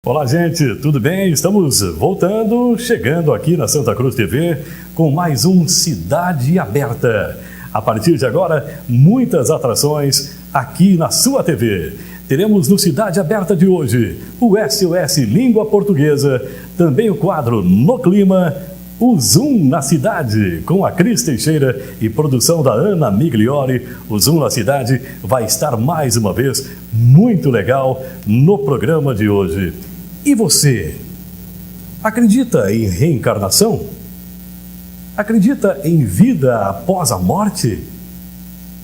Olá, gente, tudo bem? Estamos voltando, chegando aqui na Santa Cruz TV com mais um Cidade Aberta. A partir de agora, muitas atrações aqui na sua TV. Teremos no Cidade Aberta de hoje o SOS Língua Portuguesa, também o quadro No Clima, o Zoom na Cidade, com a Cris Teixeira e produção da Ana Migliori. O Zoom na Cidade vai estar mais uma vez muito legal no programa de hoje. E você? Acredita em reencarnação? Acredita em vida após a morte?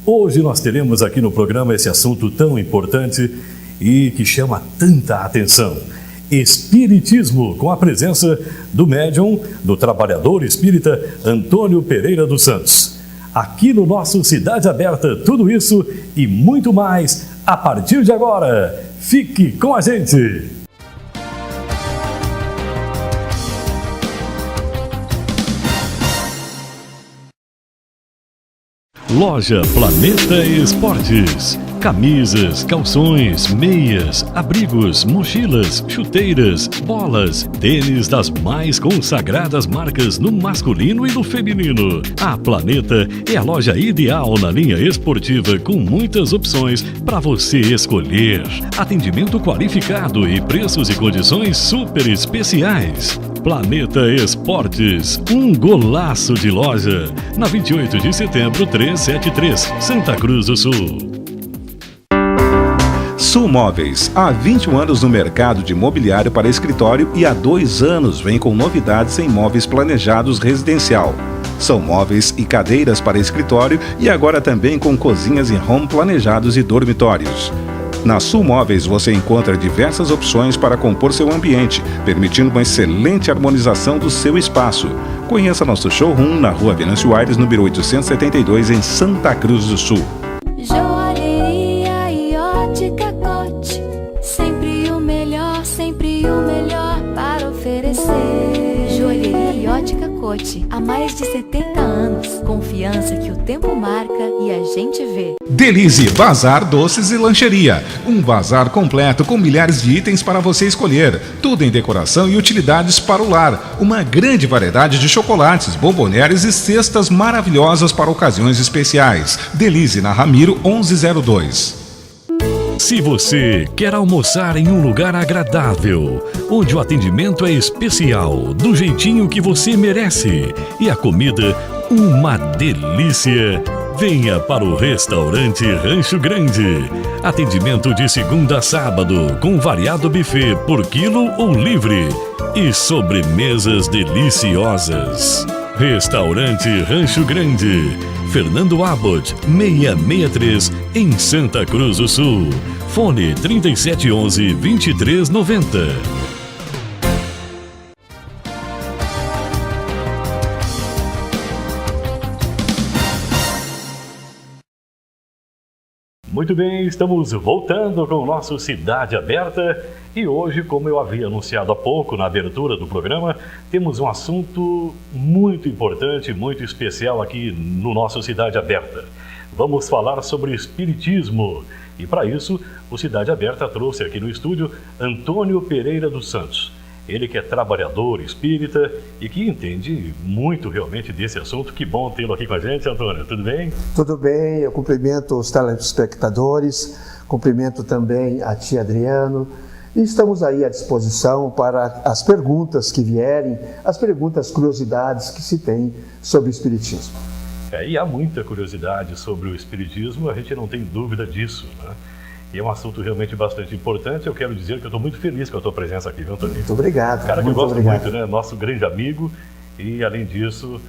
Hoje nós teremos aqui no programa esse assunto tão importante e que chama tanta atenção. Espiritismo, com a presença do médium, do trabalhador espírita Antônio Pereira dos Santos. Aqui no nosso Cidade Aberta, tudo isso e muito mais a partir de agora. Fique com a gente! Loja Planeta Esportes. Camisas, calções, meias, abrigos, mochilas, chuteiras, bolas, tênis das mais consagradas marcas no masculino e no feminino. A Planeta é a loja ideal na linha esportiva com muitas opções para você escolher. Atendimento qualificado e preços e condições super especiais. Planeta Esportes, um golaço de loja. Na 28 de setembro 373, Santa Cruz do Sul. Sul Móveis, há 21 anos no mercado de mobiliário para escritório e há 2 anos vem com novidades em móveis planejados residencial. São móveis e cadeiras para escritório e agora também com cozinhas e home planejados e dormitórios. Na Sul Móveis você encontra diversas opções para compor seu ambiente, permitindo uma excelente harmonização do seu espaço. Conheça nosso showroom na Rua Venâncio Aires, número 872, em Santa Cruz do Sul. Joalheria e ótica Cote, sempre o melhor para oferecer. Joalheria e ótica Cote, há mais de 70 anos. Confiança que o tempo marca e a gente vê. Delize Bazar Doces e Lancheria. Um bazar completo com milhares de itens para você escolher. Tudo em decoração e utilidades para o lar. Uma grande variedade de chocolates, bomboneres e cestas maravilhosas para ocasiões especiais. Delize na Ramiro 1102. Se você quer almoçar em um lugar agradável, onde o atendimento é especial, do jeitinho que você merece, e a comida uma delícia, venha para o restaurante Rancho Grande. Atendimento de segunda a sábado, com variado buffet por quilo ou livre. E sobremesas deliciosas. Restaurante Rancho Grande. Fernando Abbott, 663, em Santa Cruz do Sul. Fone 3711-2390. Muito bem, estamos voltando com o nosso Cidade Aberta e hoje, como eu havia anunciado há pouco na abertura do programa, temos um assunto muito importante, muito especial aqui no nosso Cidade Aberta. Vamos falar sobre espiritismo e para isso o Cidade Aberta trouxe aqui no estúdio Antônio Pereira dos Santos. Ele que é trabalhador espírita e que entende muito realmente desse assunto. Que bom tê-lo aqui com a gente, Antônio. Tudo bem? Tudo bem, eu cumprimento os telespectadores, cumprimento também a tia Adriano e estamos aí à disposição para as perguntas que vierem, as perguntas, curiosidades que se tem sobre o espiritismo. E há muita curiosidade sobre o espiritismo, a gente não tem dúvida disso, né? E é um assunto realmente bastante importante. Eu quero dizer que eu estou muito feliz com a tua presença aqui, viu, Antônio? Muito obrigado. Cara que muito eu gosto obrigado. muito, né? Nosso grande amigo e, além disso,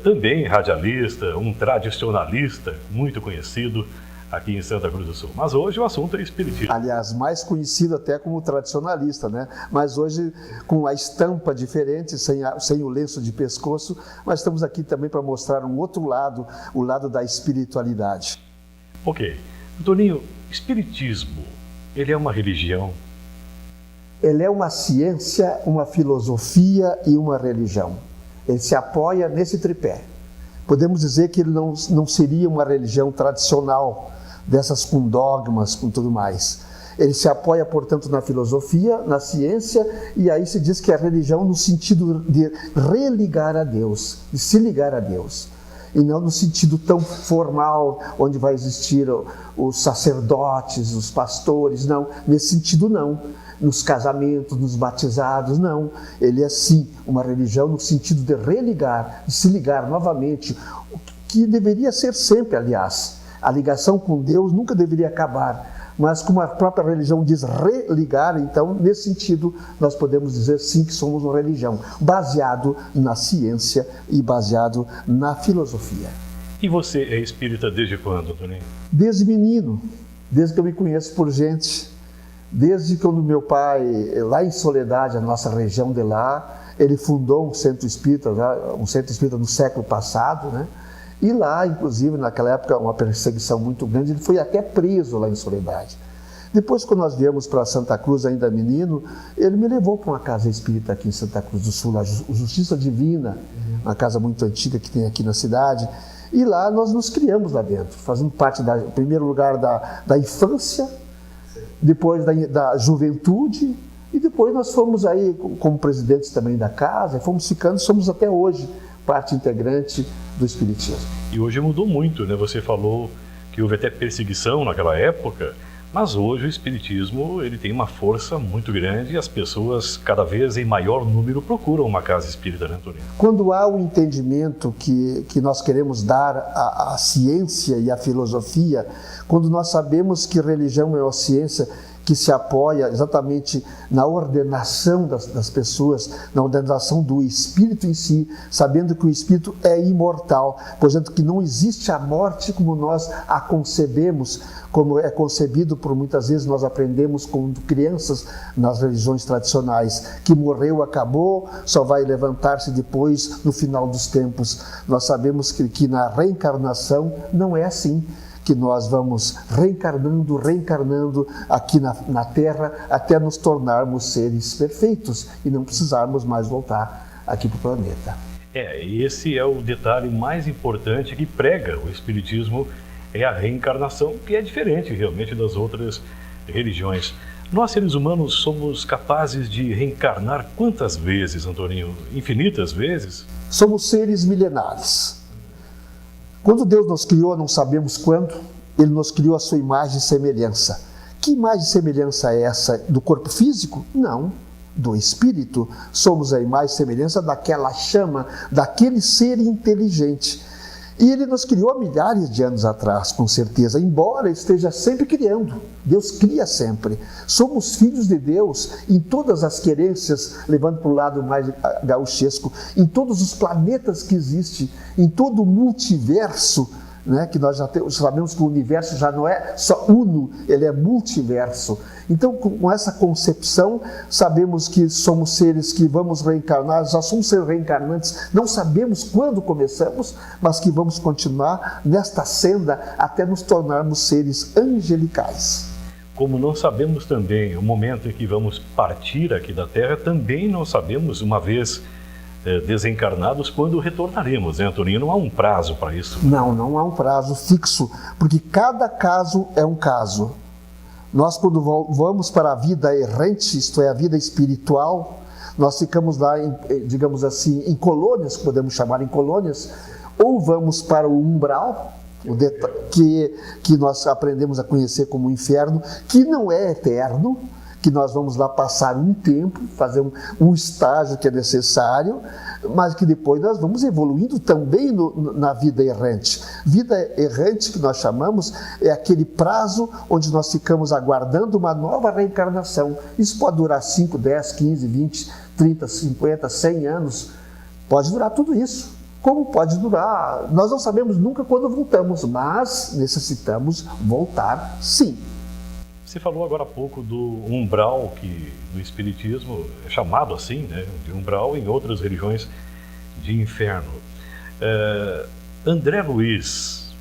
também radialista, um tradicionalista muito conhecido aqui em Santa Cruz do Sul. Mas hoje o assunto é espiritismo. Aliás, mais conhecido até como tradicionalista, né? Mas hoje com a estampa diferente, sem o lenço de pescoço, mas estamos aqui também para mostrar um outro lado, o lado da espiritualidade. Ok. Toninho, espiritismo, ele é uma religião? Ele é uma ciência, uma filosofia e uma religião. Ele se apoia nesse tripé. Podemos dizer que ele não seria uma religião tradicional, dessas com dogmas, com tudo mais. Ele se apoia, portanto, na filosofia, na ciência, e aí se diz que é a religião no sentido de religar a Deus, de se ligar a Deus. E não no sentido tão formal, onde vai existir os sacerdotes, os pastores, não. Nesse sentido, não. Nos casamentos, nos batizados, não. Ele é, sim, uma religião no sentido de religar, de se ligar novamente, o que deveria ser sempre, aliás. A ligação com Deus nunca deveria acabar, mas como a própria religião diz religar, então, nesse sentido, nós podemos dizer, sim, que somos uma religião, baseado na ciência e baseado na filosofia. E você é espírita desde quando, Toninho? Desde menino, desde que eu me conheço por gente. Desde quando meu pai, lá em Soledade, a nossa região de lá, ele fundou um centro espírita no século passado, né? E lá, inclusive, naquela época, uma perseguição muito grande, ele foi até preso lá em Soledade. Depois, quando nós viemos para Santa Cruz, ainda menino, ele me levou para uma casa espírita aqui em Santa Cruz do Sul, a Justiça Divina, uma casa muito antiga que tem aqui na cidade. E lá nós nos criamos lá dentro, fazendo parte, em primeiro lugar, da infância, depois da juventude, e depois nós fomos aí como presidentes também da casa, fomos ficando, somos até hoje parte integrante do Espiritismo. E hoje mudou muito, né? Você falou que houve até perseguição naquela época, mas hoje o Espiritismo ele tem uma força muito grande e as pessoas cada vez em maior número procuram uma casa espírita, né, Toninho? Quando há o entendimento que nós queremos dar à ciência e à filosofia, quando nós sabemos que religião é uma ciência que se apoia exatamente na ordenação das pessoas, na ordenação do espírito em si, sabendo que o espírito é imortal, portanto que não existe a morte como nós a concebemos, como é concebido por muitas vezes nós aprendemos quando crianças nas religiões tradicionais, que morreu, acabou, só vai levantar-se depois no final dos tempos. Nós sabemos que na reencarnação não é assim, que nós vamos reencarnando aqui na Terra até nos tornarmos seres perfeitos e não precisarmos mais voltar aqui para o planeta. Esse é o detalhe mais importante que prega o Espiritismo, é a reencarnação, que é diferente realmente das outras religiões. Nós, seres humanos, somos capazes de reencarnar quantas vezes, Antoninho? Infinitas vezes? Somos seres milenares. Quando Deus nos criou, não sabemos quando, Ele nos criou a sua imagem e semelhança. Que imagem e semelhança é essa? Do corpo físico? Não, do espírito. Somos a imagem e semelhança daquela chama, daquele ser inteligente. E Ele nos criou há milhares de anos atrás, com certeza, embora Ele esteja sempre criando. Deus cria sempre. Somos filhos de Deus em todas as querências, levando para o lado mais gauchesco, em todos os planetas que existem, em todo o multiverso, né, que nós já sabemos que o universo já não é só uno, ele é multiverso. Então, com essa concepção, sabemos que somos seres que vamos reencarnar, já somos seres reencarnantes, não sabemos quando começamos, mas que vamos continuar nesta senda até nos tornarmos seres angelicais. Como não sabemos também o momento em que vamos partir aqui da Terra, também não sabemos, uma vez desencarnados, quando retornaremos, né, Antoninho? Não há um prazo para isso? Não há um prazo fixo, porque cada caso é um caso. Nós, quando vamos para a vida errante, isto é, a vida espiritual, nós ficamos lá, digamos assim, em colônias, podemos chamar em colônias, ou vamos para o umbral, que nós aprendemos a conhecer como inferno, que não é eterno, que nós vamos lá passar um tempo, fazer um estágio que é necessário, mas que depois nós vamos evoluindo também na vida errante. Vida errante, que nós chamamos, é aquele prazo onde nós ficamos aguardando uma nova reencarnação. Isso pode durar 5, 10, 15, 20, 30, 50, 100 anos. Pode durar tudo isso. Como pode durar? Nós não sabemos nunca quando voltamos, mas necessitamos voltar sim. Você falou agora há pouco do umbral, que no Espiritismo é chamado assim, né, de umbral, em outras religiões de inferno. André Luiz,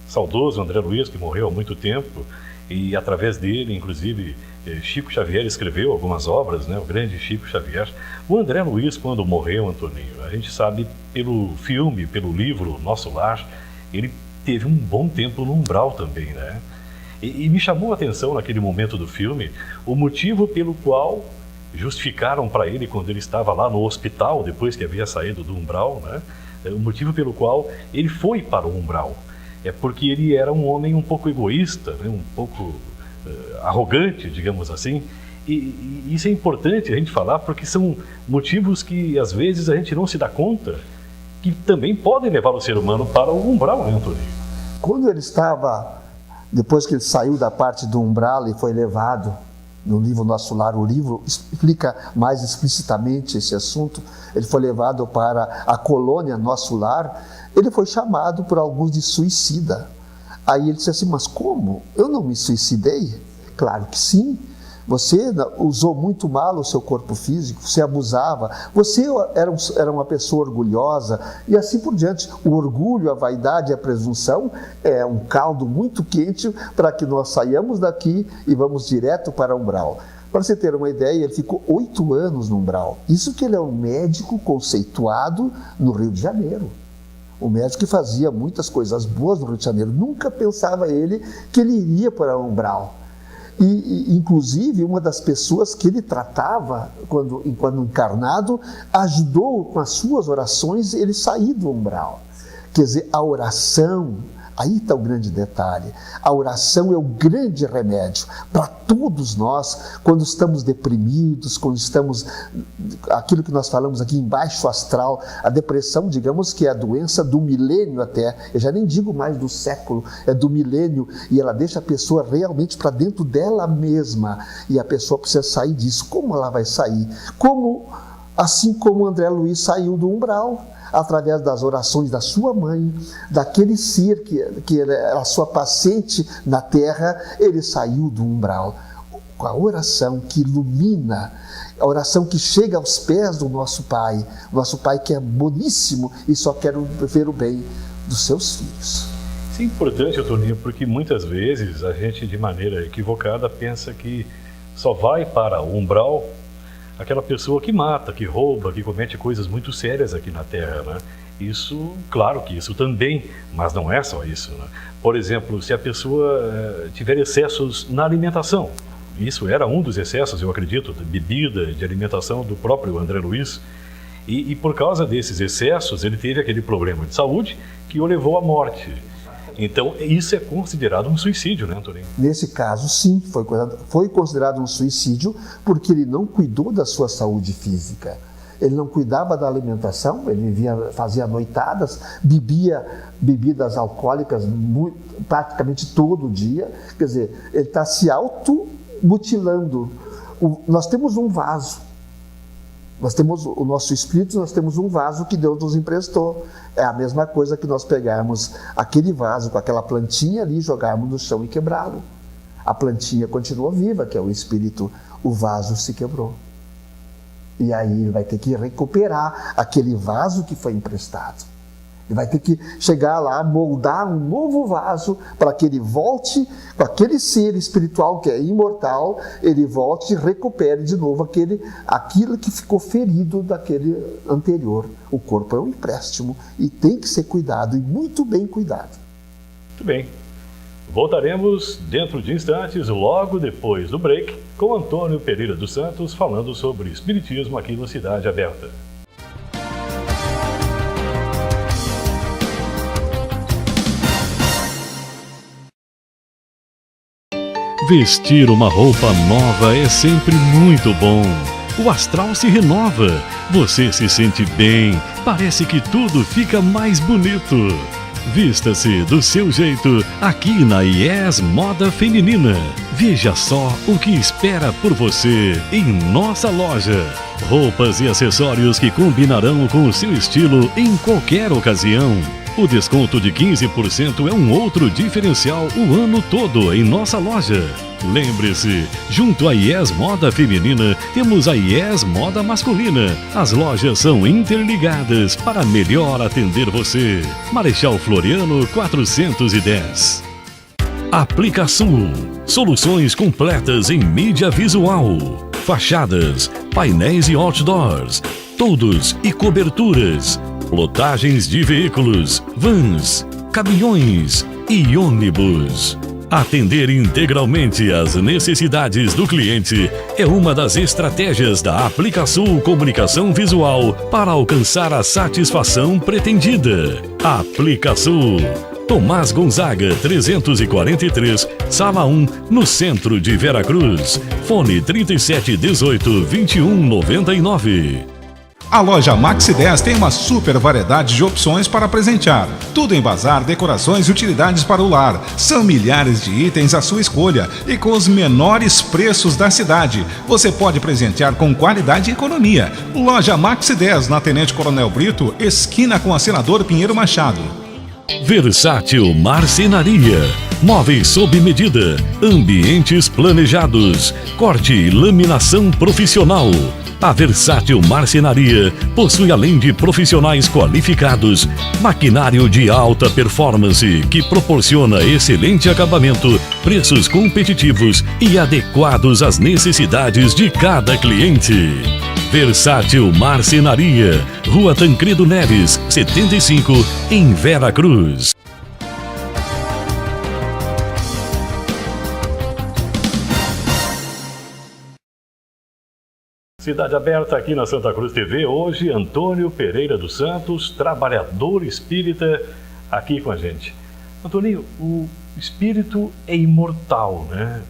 saudoso André Luiz, que morreu há muito tempo, e através dele, inclusive, Chico Xavier escreveu algumas obras, né, o grande Chico Xavier. O André Luiz, quando morreu, Antoninho, a gente sabe pelo filme, pelo livro Nosso Lar, ele teve um bom tempo no umbral também, né? E me chamou a atenção naquele momento do filme o motivo pelo qual justificaram para ele quando ele estava lá no hospital, depois que havia saído do umbral, né? O motivo pelo qual ele foi para o umbral. É porque ele era um homem um pouco egoísta, né? Um pouco arrogante, digamos assim. E isso é importante a gente falar porque são motivos que às vezes a gente não se dá conta que também podem levar o ser humano para o umbral, né, Antônio? Quando ele estava, depois que ele saiu da parte do umbral e foi levado, no livro Nosso Lar, o livro explica mais explicitamente esse assunto, ele foi levado para a colônia Nosso Lar, ele foi chamado por alguns de suicida. Aí ele disse assim, mas como? Eu não me suicidei? Claro que sim. Você usou muito mal o seu corpo físico, você abusava, você era uma pessoa orgulhosa e assim por diante. O orgulho, a vaidade e a presunção é um caldo muito quente para que nós saiamos daqui e vamos direto para o umbral. Para você ter uma ideia, ele ficou 8 anos no umbral. Isso que ele é um médico conceituado no Rio de Janeiro. O médico que fazia muitas coisas boas no Rio de Janeiro. Nunca pensava ele que ele iria para o umbral. E, inclusive, uma das pessoas que ele tratava, quando encarnado, ajudou com as suas orações ele sair do umbral. Quer dizer, a oração, aí está o grande detalhe, a oração é o grande remédio para todos nós, quando estamos deprimidos, quando estamos, aquilo que nós falamos aqui, em baixo astral, a depressão, digamos que é a doença do milênio até, eu já nem digo mais do século, é do milênio, e ela deixa a pessoa realmente para dentro dela mesma, e a pessoa precisa sair disso. Como ela vai sair? Assim como André Luiz saiu do umbral, através das orações da sua mãe, daquele ser que era a sua paciente na terra, ele saiu do umbral. Com a oração que ilumina, a oração que chega aos pés do nosso Pai que é boníssimo e só quer ver o bem dos seus filhos. Isso é importante, Toninho, porque muitas vezes a gente, de maneira equivocada, pensa que só vai para o umbral aquela pessoa que mata, que rouba, que comete coisas muito sérias aqui na Terra, né? Isso, claro que isso também, mas não é só isso, né? Por exemplo, se a pessoa tiver excessos na alimentação, isso era um dos excessos, eu acredito, de bebida, de alimentação do próprio André Luiz, e por causa desses excessos ele teve aquele problema de saúde que o levou à morte. Então, isso é considerado um suicídio, né, Antônio? Nesse caso, sim, foi considerado um suicídio porque ele não cuidou da sua saúde física. Ele não cuidava da alimentação, ele fazia noitadas, bebia bebidas alcoólicas praticamente todo dia. Quer dizer, ele está se automutilando. Nós temos um vaso. Nós temos o nosso espírito, nós temos um vaso que Deus nos emprestou. É a mesma coisa que nós pegarmos aquele vaso com aquela plantinha ali, jogarmos no chão e quebrá-lo. A plantinha continua viva, que é o espírito, o vaso se quebrou. E aí ele vai ter que recuperar aquele vaso que foi emprestado. Ele vai ter que chegar lá, moldar um novo vaso para que ele volte com aquele ser espiritual que é imortal, ele volte e recupere de novo aquilo que ficou ferido daquele anterior. O corpo é um empréstimo e tem que ser cuidado, e muito bem cuidado. Muito bem. Voltaremos dentro de instantes, logo depois do break, com Antônio Pereira dos Santos falando sobre Espiritismo aqui no Cidade Aberta. Vestir uma roupa nova é sempre muito bom. O astral se renova, você se sente bem, parece que tudo fica mais bonito. Vista-se do seu jeito aqui na IES Moda Feminina. Veja só o que espera por você em nossa loja. Roupas e acessórios que combinarão com o seu estilo em qualquer ocasião. O desconto de 15% é um outro diferencial o ano todo em nossa loja. Lembre-se, junto à IES Moda Feminina, temos a IES Moda Masculina. As lojas são interligadas para melhor atender você. Marechal Floriano 410. Aplicasul. Soluções completas em mídia visual. Fachadas, painéis e outdoors. Toldos e coberturas. Lotagens de veículos, vans, caminhões e ônibus. Atender integralmente às necessidades do cliente é uma das estratégias da Aplicasul Comunicação Visual para alcançar a satisfação pretendida. Aplicasul. Tomás Gonzaga, 343, Sala 1, no centro de Veracruz. Fone 3718-2199. A loja Maxi 10 tem uma super variedade de opções para presentear. Tudo em bazar, decorações e utilidades para o lar. São milhares de itens à sua escolha e com os menores preços da cidade. Você pode presentear com qualidade e economia. Loja Maxi 10, na Tenente Coronel Brito, esquina com a Senador Pinheiro Machado. Versátil Marcenaria. Móveis sob medida. Ambientes planejados. Corte e laminação profissional. A Versátil Marcenaria possui, além de profissionais qualificados, maquinário de alta performance que proporciona excelente acabamento, preços competitivos e adequados às necessidades de cada cliente. Versátil Marcenaria, Rua Tancredo Neves, 75, em Veracruz. Cidade Aberta aqui na Santa Cruz TV. Hoje, Antônio Pereira dos Santos, trabalhador espírita, aqui com a gente. Antônio, o espírito é imortal, né?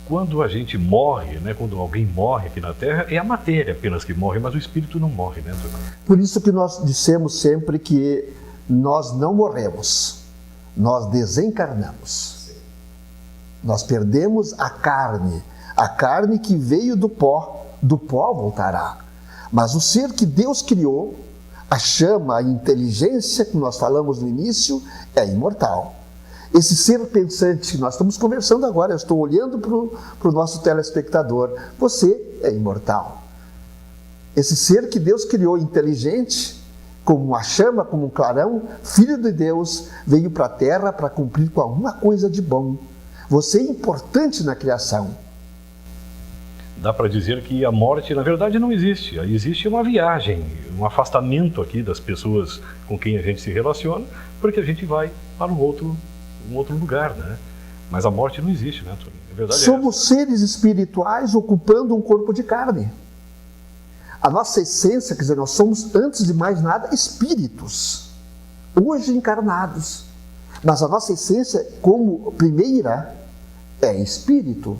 Quando a gente morre, né? Quando alguém morre aqui na Terra, é a matéria apenas que morre, mas o espírito não morre, né, Antônio? Por isso que nós dissemos sempre que nós não morremos, nós desencarnamos. Nós perdemos a carne que veio do pó voltará. Mas o ser que Deus criou, a chama, a inteligência que nós falamos no início, é imortal. Esse ser pensante que nós estamos conversando agora, eu estou olhando para o nosso telespectador, você é imortal. Esse ser que Deus criou, inteligente, como uma chama, como um clarão, filho de Deus, veio para a terra para cumprir com alguma coisa de bom. Você é importante na criação. Dá para dizer que a morte, na verdade, não existe. Existe uma viagem, um afastamento aqui das pessoas com quem a gente se relaciona, porque a gente vai para um outro lugar, né? Mas a morte não existe, né, Antônio? A verdade Somos seres espirituais ocupando um corpo de carne. A nossa essência, quer dizer, nós somos, antes de mais nada, espíritos, hoje encarnados. Mas a nossa essência, como primeira, é espírito.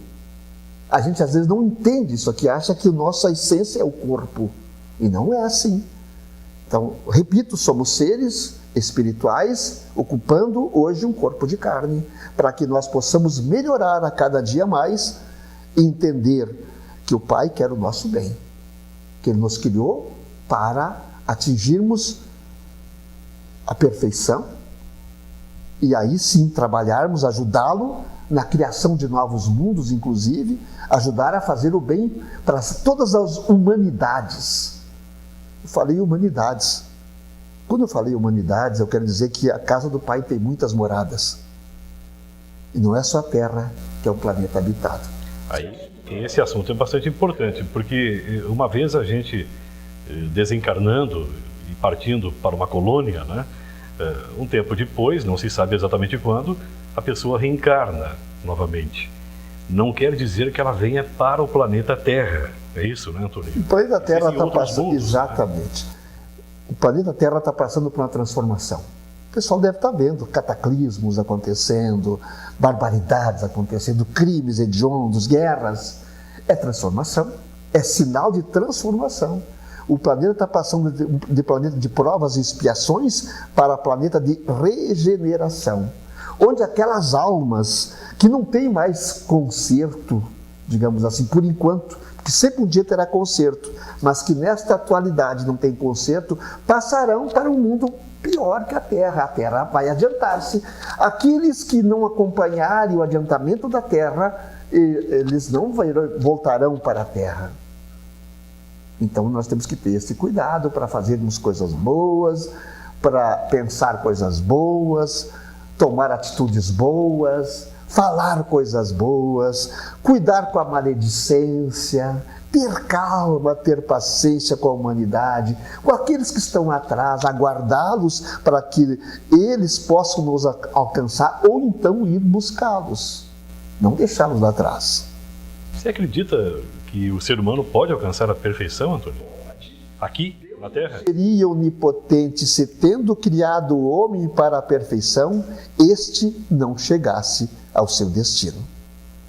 A gente às vezes não entende isso aqui, acha que a nossa essência é o corpo. E não é assim. Então, repito, somos seres espirituais ocupando hoje um corpo de carne, para que nós possamos melhorar a cada dia mais e entender que o Pai quer o nosso bem, que Ele nos criou para atingirmos a perfeição e aí sim trabalharmos, ajudá-lo na criação de novos mundos, inclusive, ajudar a fazer o bem para todas as humanidades. Eu falei humanidades. Quando eu falei humanidades, eu quero dizer que a casa do Pai tem muitas moradas. E não é só a Terra, que é um planeta habitado. Aí, esse assunto é bastante importante, porque uma vez a gente desencarnando e partindo para uma colônia, né? Um tempo depois, não se sabe exatamente quando, a pessoa reencarna novamente. Não quer dizer que ela venha para o planeta Terra. É isso, né, Antônio? O planeta Terra está passando... mundos, exatamente. Né? O planeta Terra está passando por uma transformação. O pessoal deve estar vendo cataclismos acontecendo, barbaridades acontecendo, crimes hediondos, guerras. É transformação, é sinal de transformação. O planeta está passando de planeta de provas e expiações para planeta de regeneração, onde aquelas almas que não têm mais conserto, digamos assim, por enquanto, que sempre um dia terá conserto, mas que nesta atualidade não tem conserto, passarão para um mundo pior que a Terra vai adiantar-se. Aqueles que não acompanharem o adiantamento da Terra, eles não voltarão para a Terra. Então nós temos que ter esse cuidado para fazermos coisas boas, para pensar coisas boas, tomar atitudes boas, falar coisas boas, cuidar com a maledicência, ter calma, ter paciência com a humanidade, com aqueles que estão atrás, aguardá-los para que eles possam nos alcançar ou então ir buscá-los, não deixá-los lá atrás. Você acredita que o ser humano pode alcançar a perfeição, Antônio? Aqui, na Terra? Seria onipotente se, tendo criado o homem para a perfeição, este não chegasse ao seu destino.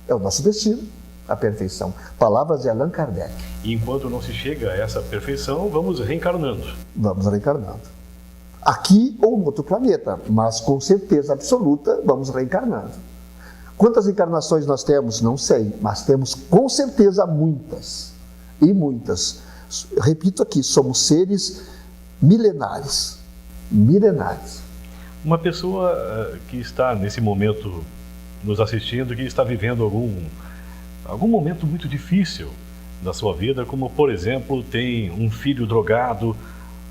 É o nosso destino, a perfeição. Palavras de Allan Kardec. E enquanto não se chega a essa perfeição, vamos reencarnando. Vamos reencarnando. Aqui ou no outro planeta, mas com certeza absoluta vamos reencarnando. Quantas encarnações nós temos? Não sei, mas temos com certeza muitas. E muitas. Repito aqui, somos seres milenares. Milenares. Uma pessoa que está nesse momento nos assistindo, que está vivendo algum momento muito difícil da sua vida, como por exemplo tem um filho drogado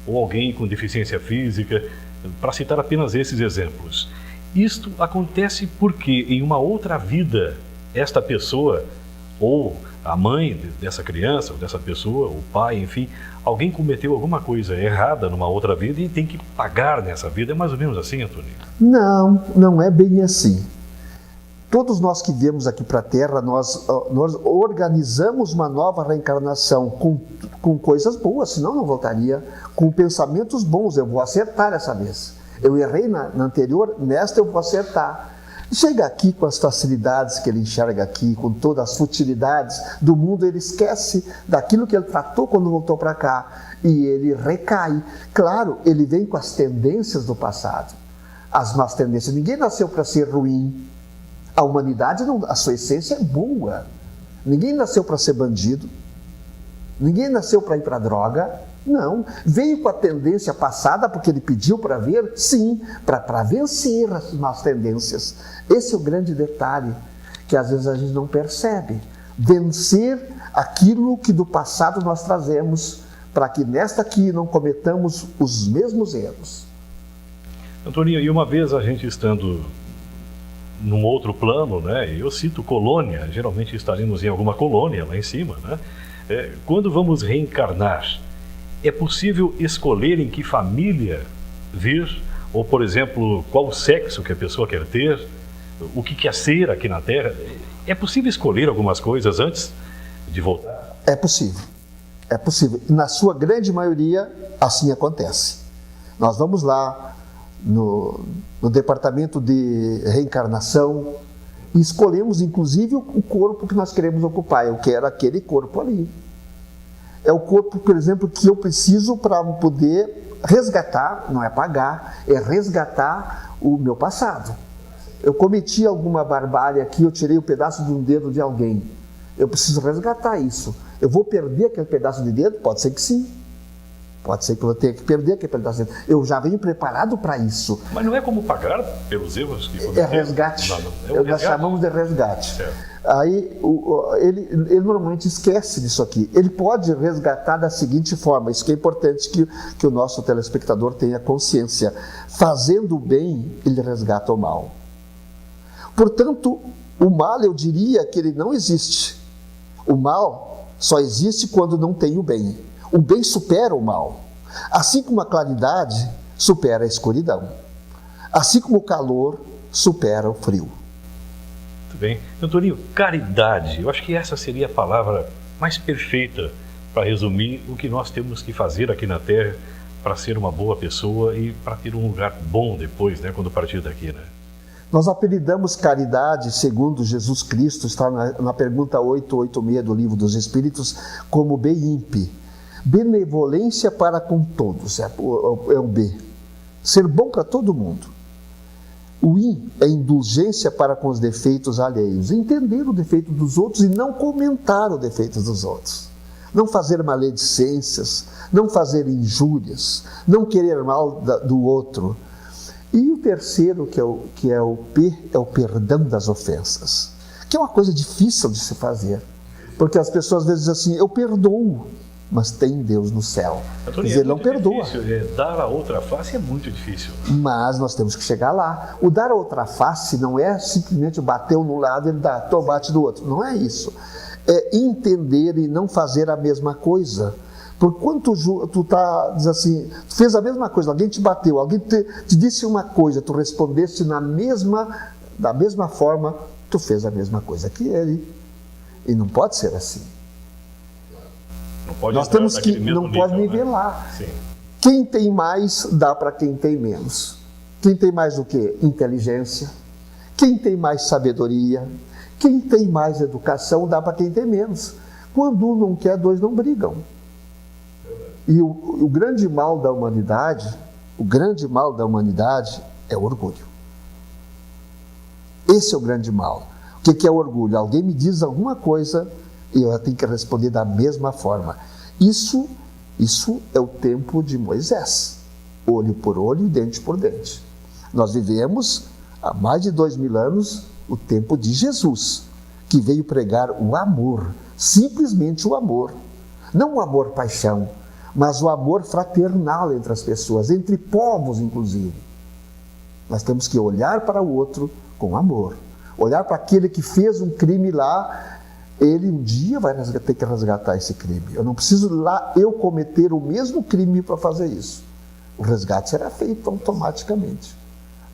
ou alguém com deficiência física, para citar apenas esses exemplos. Isto acontece porque em uma outra vida esta pessoa ou a mãe dessa criança ou dessa pessoa, o pai, enfim, alguém cometeu alguma coisa errada numa outra vida e tem que pagar nessa vida. É mais ou menos assim, Antônio? Não, não é bem assim. Todos nós que viemos aqui para a Terra, nós organizamos uma nova reencarnação com coisas boas, senão não voltaria. Com pensamentos bons, eu vou acertar dessa vez. Eu errei na anterior, nesta eu vou acertar. Chega aqui com as facilidades que ele enxerga aqui, com todas as futilidades do mundo, ele esquece daquilo que ele tratou quando voltou para cá e ele recai. Claro, ele vem com as tendências do passado, as más tendências. Ninguém nasceu para ser ruim. A humanidade, a sua essência é boa. Ninguém nasceu para ser bandido. Ninguém nasceu para ir para a droga. Não. Veio com a tendência passada porque ele pediu para ver? Sim, para vencer as más tendências. Esse é o grande detalhe que às vezes a gente não percebe. Vencer aquilo que do passado nós trazemos para que nesta aqui não cometamos os mesmos erros. Antônio, e uma vez a gente estando num outro plano, né? Eu cito colônia, geralmente estaremos em alguma colônia lá em cima, né? Quando vamos reencarnar, é possível escolher em que família vir? Ou, por exemplo, qual o sexo que a pessoa quer ter? O que quer ser aqui na Terra? É possível escolher algumas coisas antes de voltar? É possível. É possível. Na sua grande maioria, assim acontece. Nós vamos lá no departamento de reencarnação e escolhemos, inclusive, o corpo que nós queremos ocupar. Eu quero aquele corpo ali. É o corpo, por exemplo, que eu preciso para poder resgatar, não é pagar, é resgatar o meu passado. Eu cometi alguma barbárie aqui, eu tirei um pedaço de um dedo de alguém. Eu preciso resgatar isso. Eu vou perder aquele pedaço de dedo? Pode ser que sim. Pode ser que eu vou ter que perder aquele pedaço de dedo. Eu já venho preparado para isso. Mas não é como pagar pelos erros que cometeu? É resgate. Nós chamamos de resgate. Certo. Aí ele normalmente esquece disso aqui. Ele pode resgatar da seguinte forma, isso que é importante que o nosso telespectador tenha consciência. Fazendo o bem, ele resgata o mal. Portanto, o mal, eu diria que ele não existe. O mal só existe quando não tem o bem. O bem supera o mal. Assim como a claridade supera a escuridão. Assim como o calor supera o frio. Muito bem. Antônio, caridade. Eu acho que essa seria a palavra mais perfeita para resumir o que nós temos que fazer aqui na Terra para ser uma boa pessoa e para ter um lugar bom depois, né, quando partir daqui, né? Nós apelidamos caridade, segundo Jesus Cristo, está na pergunta 886 do Livro dos Espíritos, como BIMP. Benevolência para com todos, é o B. Ser bom para todo mundo. O I é indulgência para com os defeitos alheios. Entender o defeito dos outros e não comentar o defeito dos outros. Não fazer maledicências, não fazer injúrias, não querer mal do outro. E o terceiro, que é o P, é o perdão das ofensas, que é uma coisa difícil de se fazer, porque as pessoas às vezes dizem assim, eu perdoo, mas tem Deus no céu. Antônio, Quer dizer, ele não perdoa. Difícil. Dar a outra face é muito difícil. Mas nós temos que chegar lá. O dar a outra face não é simplesmente bateu num lado e ele dá, então bate do outro. Não é isso. É entender e não fazer a mesma coisa. Por quanto tu diz assim, tu fez a mesma coisa, alguém te bateu, alguém te disse uma coisa, tu respondeste da mesma forma, tu fez a mesma coisa que ele. E não pode ser assim. Não pode Nós temos que, não pode nivelar. Né? Sim. Quem tem mais, dá para quem tem menos. Quem tem mais o quê? Inteligência. Quem tem mais sabedoria. Quem tem mais educação, dá para quem tem menos. Quando um não quer, dois não brigam. E o grande mal da humanidade, é o orgulho. Esse é o grande mal. O que é o orgulho? Alguém me diz alguma coisa e eu tenho que responder da mesma forma. Isso é o tempo de Moisés. Olho por olho e dente por dente. Nós vivemos há mais de 2000 anos o tempo de Jesus, que veio pregar o amor, simplesmente o amor. Não o amor-paixão, mas o amor fraternal entre as pessoas, entre povos inclusive. Nós temos que olhar para o outro com amor. Olhar para aquele que fez um crime lá, ele um dia vai ter que resgatar esse crime. Eu não preciso lá eu cometer o mesmo crime para fazer isso. O resgate será feito automaticamente.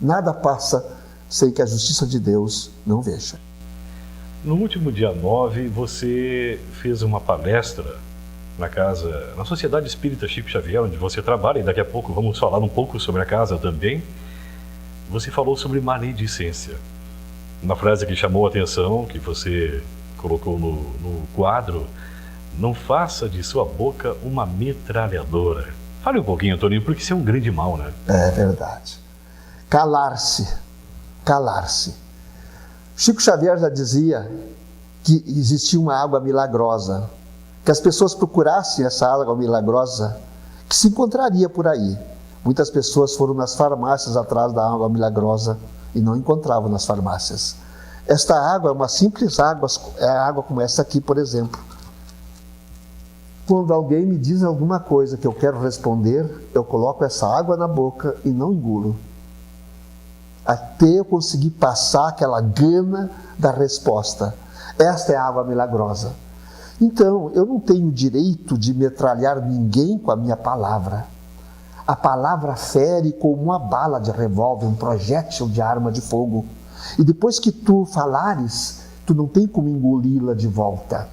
Nada passa sem que a justiça de Deus não veja. No último dia 9, você fez uma palestra na Sociedade Espírita Chico Xavier, onde você trabalha, e daqui a pouco vamos falar um pouco sobre a casa também. Você falou sobre maledicência. Uma frase que chamou a atenção, que você colocou no quadro: não faça de sua boca uma metralhadora. Fale um pouquinho, Antônio, porque isso é um grande mal, né? É verdade. Calar-se. Chico Xavier já dizia que existia uma água milagrosa, que as pessoas procurassem essa água milagrosa, que se encontraria por aí. Muitas pessoas foram nas farmácias atrás da água milagrosa e não encontravam nas farmácias. Esta água é uma simples água, é água como essa aqui, por exemplo. Quando alguém me diz alguma coisa que eu quero responder, eu coloco essa água na boca e não engulo, até eu conseguir passar aquela gana da resposta. Esta é a água milagrosa. Então, eu não tenho direito de metralhar ninguém com a minha palavra. A palavra fere como uma bala de revólver, um projétil de arma de fogo. E depois que tu falares, tu não tem como engoli-la de volta.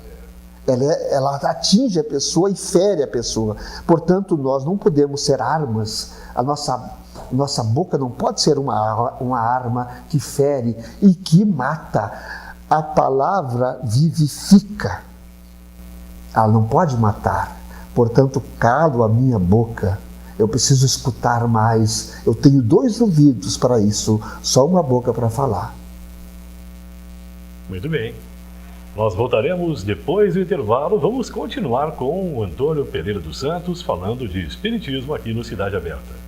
Ela atinge a pessoa e fere a pessoa. Portanto, nós não podemos ser armas. A nossa boca não pode ser uma arma que fere e que mata. A palavra vivifica. Ela não pode matar. Portanto, calo a minha boca. Eu preciso escutar mais. Eu tenho 2 ouvidos para isso, só uma boca para falar. Muito bem. Nós voltaremos depois do intervalo. Vamos continuar com o Antônio Pereira dos Santos falando de Espiritismo aqui no Cidade Aberta.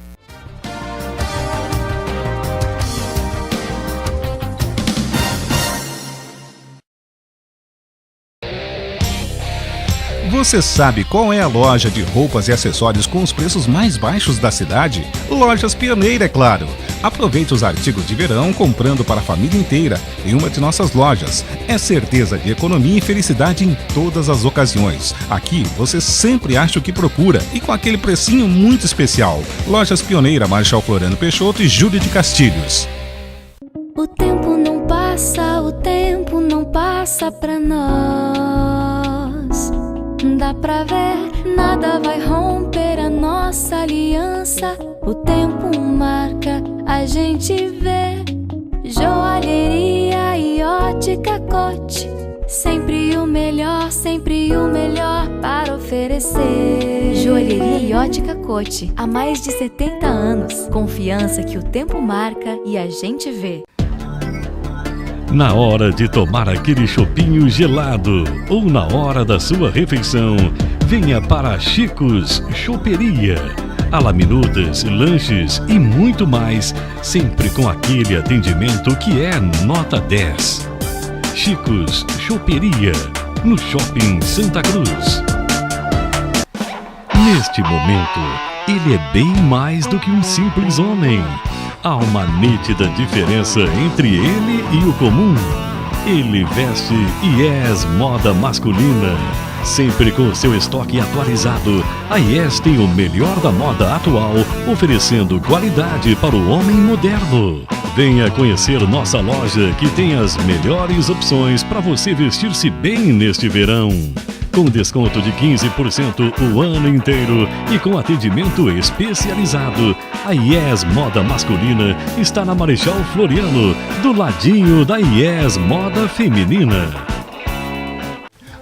Você sabe qual é a loja de roupas e acessórios com os preços mais baixos da cidade? Lojas Pioneira, é claro. Aproveite os artigos de verão comprando para a família inteira em uma de nossas lojas. É certeza de economia e felicidade em todas as ocasiões. Aqui você sempre acha o que procura e com aquele precinho muito especial. Lojas Pioneira, Marechal Floriano Peixoto e Júlio de Castilhos. O tempo não passa pra nós. Dá pra ver, nada vai romper a nossa aliança. O tempo marca, a gente vê. Joalheria e ótica Cote, sempre o melhor para oferecer. Joalheria e ótica Cote, há mais de 70 anos. Confiança que o tempo marca e a gente vê. Na hora de tomar aquele chopinho gelado ou na hora da sua refeição, venha para Chicos Choperia. Alaminutas, lanches e muito mais, sempre com aquele atendimento que é nota 10. Chicos Choperia, no Shopping Santa Cruz. Neste momento, ele é bem mais do que um simples homem. Há uma nítida diferença entre ele e o comum. Ele veste IES moda masculina. Sempre com seu estoque atualizado, a IES tem o melhor da moda atual, oferecendo qualidade para o homem moderno. Venha conhecer nossa loja, que tem as melhores opções para você vestir-se bem neste verão. Com desconto de 15% o ano inteiro e com atendimento especializado, a IES Moda Masculina está na Marechal Floriano, do ladinho da IES Moda Feminina.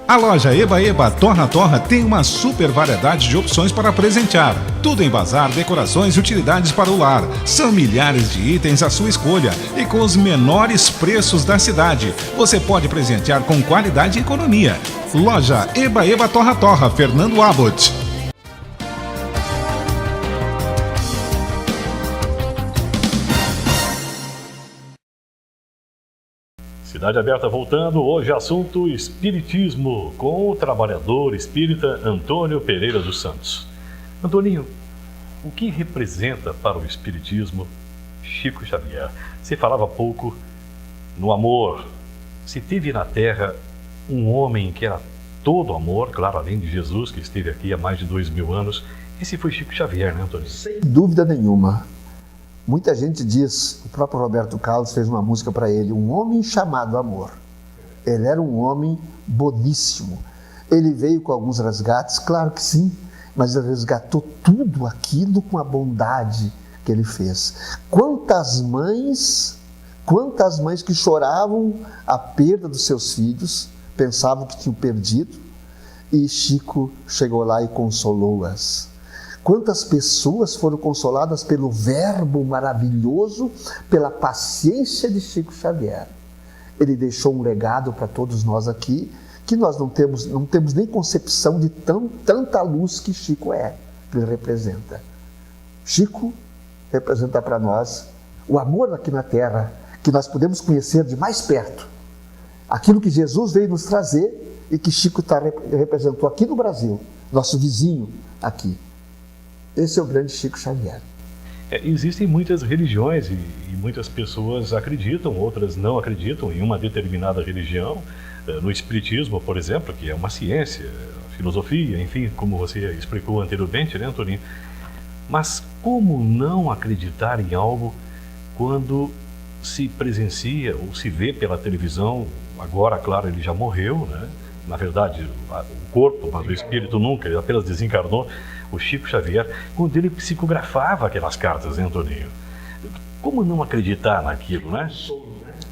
A loja Eba Eba Torra Torra tem uma super variedade de opções para presentear. Tudo em bazar, decorações e utilidades para o lar. São milhares de itens à sua escolha e com os menores preços da cidade. Você pode presentear com qualidade e economia. Loja Eba Eba Torra Torra, Fernando Abbott. Cidade Aberta voltando, hoje assunto Espiritismo, com o trabalhador espírita Antônio Pereira dos Santos. Antoninho, o que representa para o Espiritismo Chico Xavier? Você falava há pouco no amor. Se teve na Terra um homem que era todo amor, claro, além de Jesus, que esteve aqui há mais de 2000 anos, esse foi Chico Xavier, né, Antônio? Sem dúvida nenhuma. Muita gente diz, o próprio Roberto Carlos fez uma música para ele, um homem chamado amor. Ele era um homem boníssimo. Ele veio com alguns resgates, claro que sim, mas ele resgatou tudo aquilo com a bondade que ele fez. Quantas mães que choravam a perda dos seus filhos, pensavam que tinham perdido, e Chico chegou lá e consolou-as. Quantas pessoas foram consoladas pelo verbo maravilhoso, pela paciência de Chico Xavier. Ele deixou um legado para todos nós aqui, que nós não temos nem concepção de tanta luz que Chico é, que ele representa. Chico representa para nós o amor aqui na Terra, que nós podemos conhecer de mais perto. Aquilo que Jesus veio nos trazer e que Chico representou aqui no Brasil, nosso vizinho aqui. Esse é o grande Chico Xavier. Existem muitas religiões e muitas pessoas acreditam, outras não acreditam em uma determinada religião. No Espiritismo, por exemplo, que é uma ciência, filosofia, enfim, como você explicou anteriormente, né, Antoninho? Mas como não acreditar em algo quando se presencia ou se vê pela televisão? Agora, claro, ele já morreu, né? Na verdade, o corpo, mas o espírito nunca, ele apenas desencarnou. O Chico Xavier, quando ele psicografava aquelas cartas, né, Antoninho? Como não acreditar naquilo, né?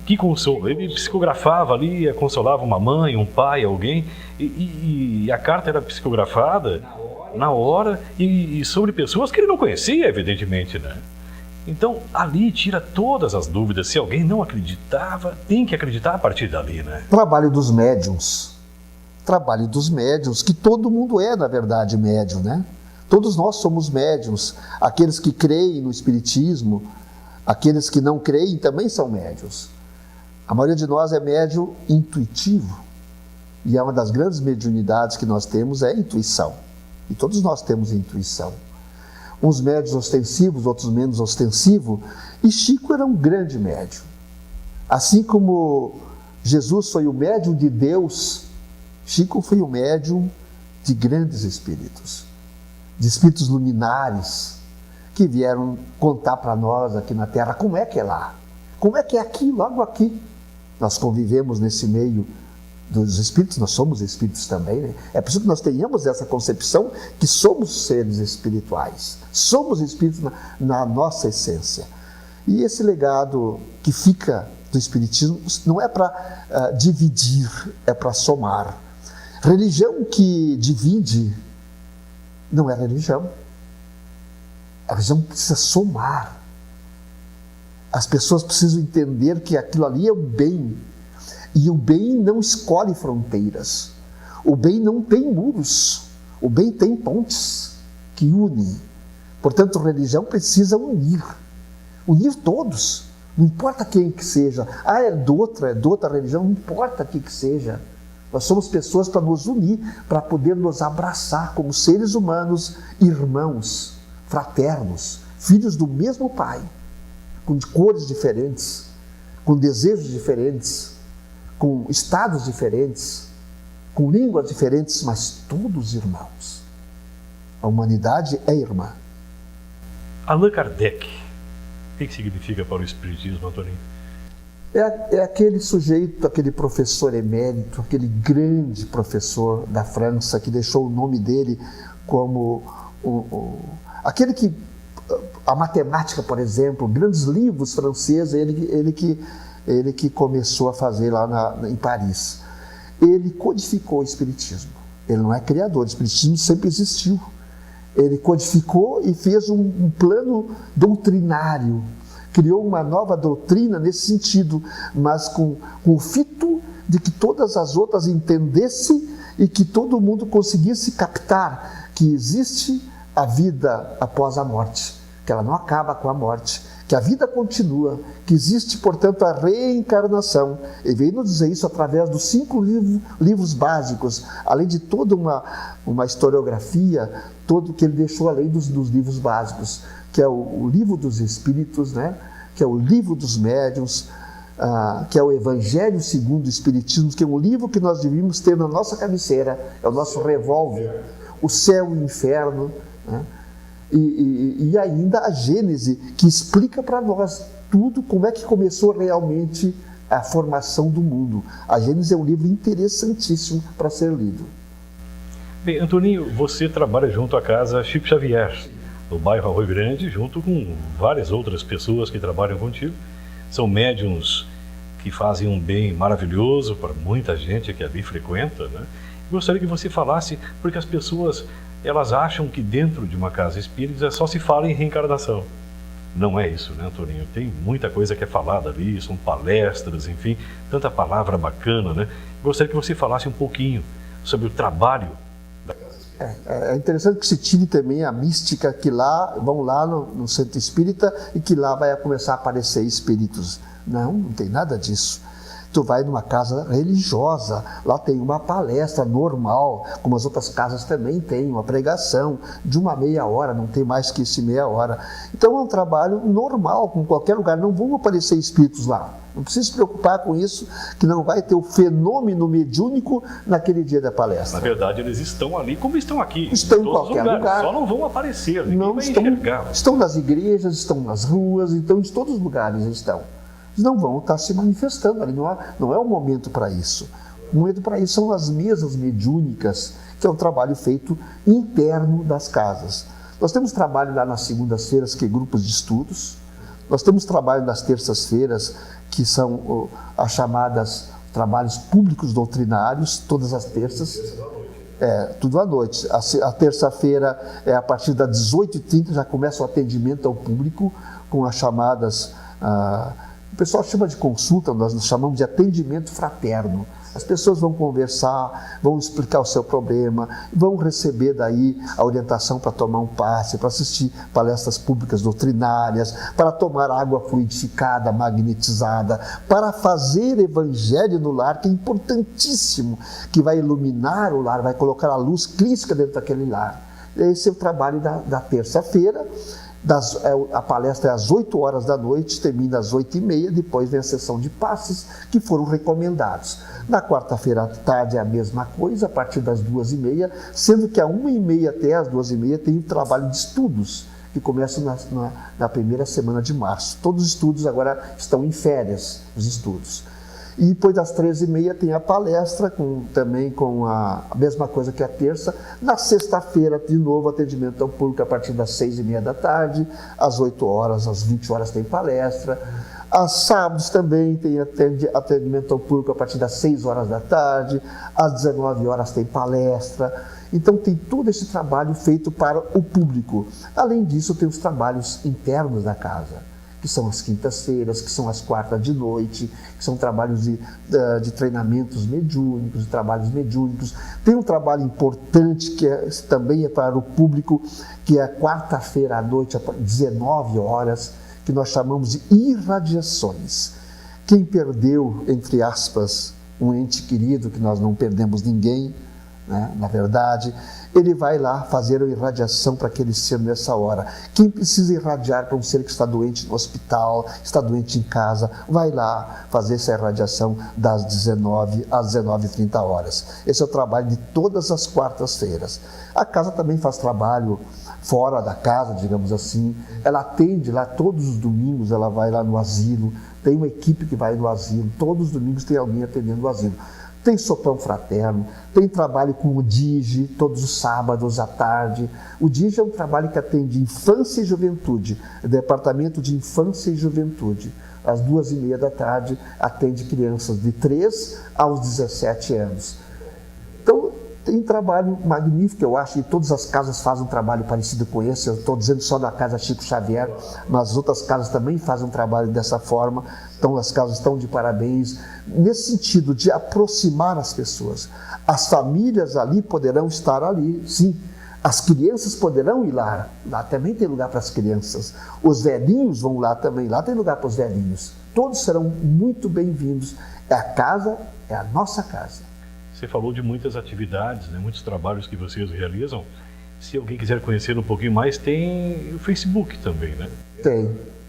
Que consolo. Ele psicografava ali, consolava uma mãe, um pai, alguém, e a carta era psicografada na hora e sobre pessoas que ele não conhecia, evidentemente, né? Então, ali tira todas as dúvidas. Se alguém não acreditava, tem que acreditar a partir dali, né? Trabalho dos médiuns, que todo mundo é, na verdade, médium, né? Todos nós somos médiuns. Aqueles que creem no Espiritismo, aqueles que não creem também são médiuns. A maioria de nós é médium intuitivo. E é uma das grandes mediunidades que nós temos é a intuição. E todos nós temos intuição. Uns médios ostensivos, outros menos ostensivos. E Chico era um grande médium. Assim como Jesus foi o médium de Deus, Chico foi o médium de grandes espíritos. De espíritos luminares, que vieram contar para nós aqui na Terra como é que é lá, como é que é aqui, logo aqui. Nós convivemos nesse meio dos espíritos, nós somos espíritos também, né? É preciso que nós tenhamos essa concepção que somos seres espirituais, somos espíritos na nossa essência. E esse legado que fica do Espiritismo não é para dividir, é para somar. Religião que divide não é religião. A religião precisa somar. As pessoas precisam entender que aquilo ali é o bem. E o bem não escolhe fronteiras. O bem não tem muros. O bem tem pontes que unem. Portanto, a religião precisa unir. Unir todos. Não importa quem que seja. É de outra religião, não importa quem que seja. Nós somos pessoas para nos unir, para poder nos abraçar como seres humanos, irmãos, fraternos, filhos do mesmo Pai, com cores diferentes, com desejos diferentes, com estados diferentes, com línguas diferentes, mas todos irmãos. A humanidade é irmã. Allan Kardec, o que significa para o Espiritismo, Antoninho? É aquele sujeito, aquele professor emérito, aquele grande professor da França que deixou o nome dele como aquele que, a matemática, por exemplo, grandes livros franceses, ele que começou a fazer lá em Paris. Ele codificou o Espiritismo. Ele não é criador, o Espiritismo sempre existiu. Ele codificou e fez um plano doutrinário, criou uma nova doutrina nesse sentido, mas com o fito de que todas as outras entendessem e que todo mundo conseguisse captar que existe a vida após a morte, que ela não acaba com a morte, que a vida continua, que existe, portanto, a reencarnação. Ele veio nos dizer isso através dos 5 livros básicos, além de toda uma historiografia, todo que ele deixou além dos livros básicos, que é o livro dos Espíritos, né? Que é o livro dos médiuns, que é o Evangelho segundo o Espiritismo, que é um livro que nós devíamos ter na nossa cabeceira, é o nosso revólver, o céu e o inferno, né? E ainda a Gênese, que explica para nós tudo, como é que começou realmente a formação do mundo. A Gênese é um livro interessantíssimo para ser lido. Bem, Antoninho, você trabalha junto à Casa Chico Xavier, no bairro Arroio Grande, junto com várias outras pessoas que trabalham contigo. São médiuns que fazem um bem maravilhoso para muita gente que ali frequenta, né? Gostaria que você falasse, porque as pessoas, elas acham que dentro de uma casa espírita só se fala em reencarnação. Não é isso, né, Antoninho? Tem muita coisa que é falada ali, são palestras, enfim, tanta palavra bacana, né? Gostaria que você falasse um pouquinho sobre o trabalho da casa espírita. É interessante que se tire também a mística que lá, vão lá no centro espírita e que lá vai começar a aparecer espíritos. Não tem nada disso. Tu vai numa casa religiosa, lá tem uma palestra normal, como as outras casas também tem, uma pregação de uma meia hora, não tem mais que isso meia hora. Então é um trabalho normal, como qualquer lugar, não vão aparecer espíritos lá. Não precisa se preocupar com isso, que não vai ter o fenômeno mediúnico naquele dia da palestra. Na verdade, eles estão ali como estão aqui. Estão em qualquer lugar. Só não vão aparecer, ninguém não vai estão, enxergar. Estão nas igrejas, estão nas ruas, então de todos os lugares estão. Eles não vão estar se manifestando ali, não é o momento para isso. O momento para isso são as mesas mediúnicas, que é um trabalho feito interno das casas. Nós temos trabalho lá nas segundas-feiras, que é grupos de estudos. Nós temos trabalho nas terças-feiras, que são as chamadas trabalhos públicos doutrinários, todas as terças. Tudo à noite. A terça-feira é a partir das 18h30, já começa o atendimento ao público, com as chamadas... O pessoal chama de consulta, nós chamamos de atendimento fraterno. As pessoas vão conversar, vão explicar o seu problema, vão receber daí a orientação para tomar um passe, para assistir palestras públicas doutrinárias, para tomar água fluidificada, magnetizada, para fazer evangelho no lar, que é importantíssimo, que vai iluminar o lar, vai colocar a luz crística dentro daquele lar. Esse é o trabalho da terça-feira. A palestra é às 8 horas da noite, termina às 8h30, depois vem a sessão de passes que foram recomendados. Na quarta-feira à tarde é a mesma coisa, a partir das 2h30, sendo que a 1h30 até às 2h30 tem o trabalho de estudos, que começa na primeira semana de março. Todos os estudos agora estão em férias, os estudos. E depois das 13h30 tem a palestra, também com a mesma coisa que a terça. Na sexta-feira, de novo, atendimento ao público a partir das 6h30 da tarde. Às 8 horas, às 20 horas tem palestra. Aos sábados também tem atendimento ao público a partir das 6 horas da tarde. Às 19 horas tem palestra. Então tem todo esse trabalho feito para o público. Além disso, tem os trabalhos internos da casa, que são as quintas-feiras, que são as quartas de noite, que são trabalhos de treinamentos mediúnicos, de trabalhos mediúnicos. Tem um trabalho importante que também é para o público, que é a quarta-feira à noite, às 19 horas, que nós chamamos de irradiações. Quem perdeu, entre aspas, um ente querido, que nós não perdemos ninguém, né? Na verdade, ele vai lá fazer a irradiação para aquele ser nessa hora. Quem precisa irradiar para um ser que está doente no hospital, está doente em casa, vai lá fazer essa irradiação das 19 às 19h30. Esse é o trabalho de todas as quartas-feiras. A casa também faz trabalho fora da casa, digamos assim. Ela atende lá todos os domingos, ela vai lá no asilo, tem uma equipe que vai no asilo, todos os domingos tem alguém atendendo o asilo. Tem sopão fraterno, tem trabalho com o DIGE, todos os sábados à tarde. O DIGE é um trabalho que atende infância e juventude, Departamento de Infância e Juventude. Às 14h30 atende crianças de 3 aos 17 anos. Então, tem um trabalho magnífico, eu acho, e todas as casas fazem um trabalho parecido com esse. Eu estou dizendo só da Casa Chico Xavier, mas outras casas também fazem um trabalho dessa forma. Então, as casas estão de parabéns, nesse sentido de aproximar as pessoas. As famílias ali poderão estar ali, sim. As crianças poderão ir lá. Lá também tem lugar para as crianças. Os velhinhos vão lá também. Lá tem lugar para os velhinhos. Todos serão muito bem-vindos. A casa é a nossa casa. Você falou de muitas atividades, né? Muitos trabalhos que vocês realizam. Se alguém quiser conhecer um pouquinho mais, tem o Facebook também, né?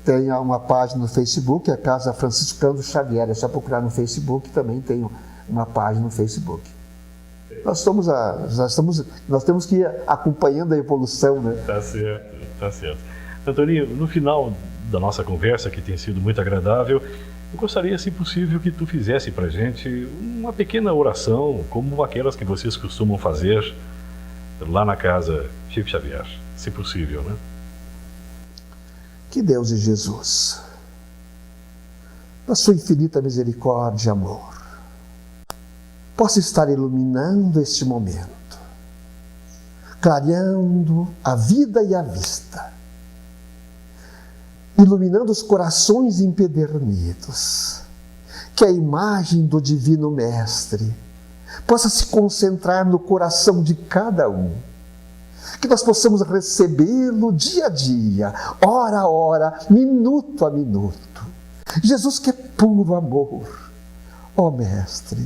Tem uma página no Facebook, a Casa Franciscano Xavier. É só procurar no Facebook, também tem uma página no Facebook. Nós temos que ir acompanhando a evolução, né? Tá certo, tá certo. Antônio, no final da nossa conversa, que tem sido muito agradável, eu gostaria, se possível, que tu fizesse pra gente uma pequena oração, como aquelas que vocês costumam fazer lá na Casa Chico Xavier, se possível, né? Que Deus e Jesus, na sua infinita misericórdia e amor, possa estar iluminando este momento, clareando a vida e a vista, iluminando os corações empedernidos, que a imagem do Divino Mestre possa se concentrar no coração de cada um, que nós possamos recebê-lo dia a dia, hora a hora, minuto a minuto. Jesus, que é puro amor, ó Mestre,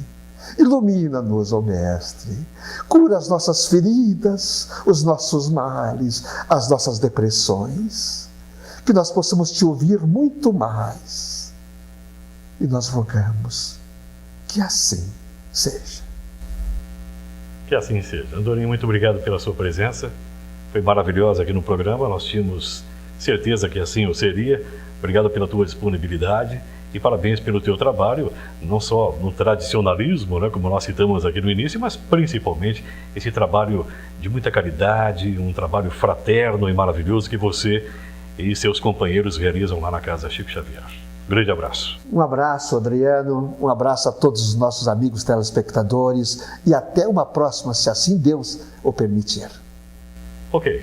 ilumina-nos, ó Mestre, cura as nossas feridas, os nossos males, as nossas depressões, que nós possamos te ouvir muito mais. E nós rogamos que assim seja. Que assim seja. Andorinha, muito obrigado pela sua presença. Foi maravilhosa aqui no programa. Nós tínhamos certeza que assim o seria. Obrigado pela tua disponibilidade e parabéns pelo teu trabalho, não só no tradicionalismo, né, como nós citamos aqui no início, mas principalmente esse trabalho de muita caridade, um trabalho fraterno e maravilhoso que você e seus companheiros realizam lá na Casa Chico Xavier. Grande abraço. Um abraço, Adriano, um abraço a todos os nossos amigos telespectadores e até uma próxima, se assim Deus o permitir. Ok.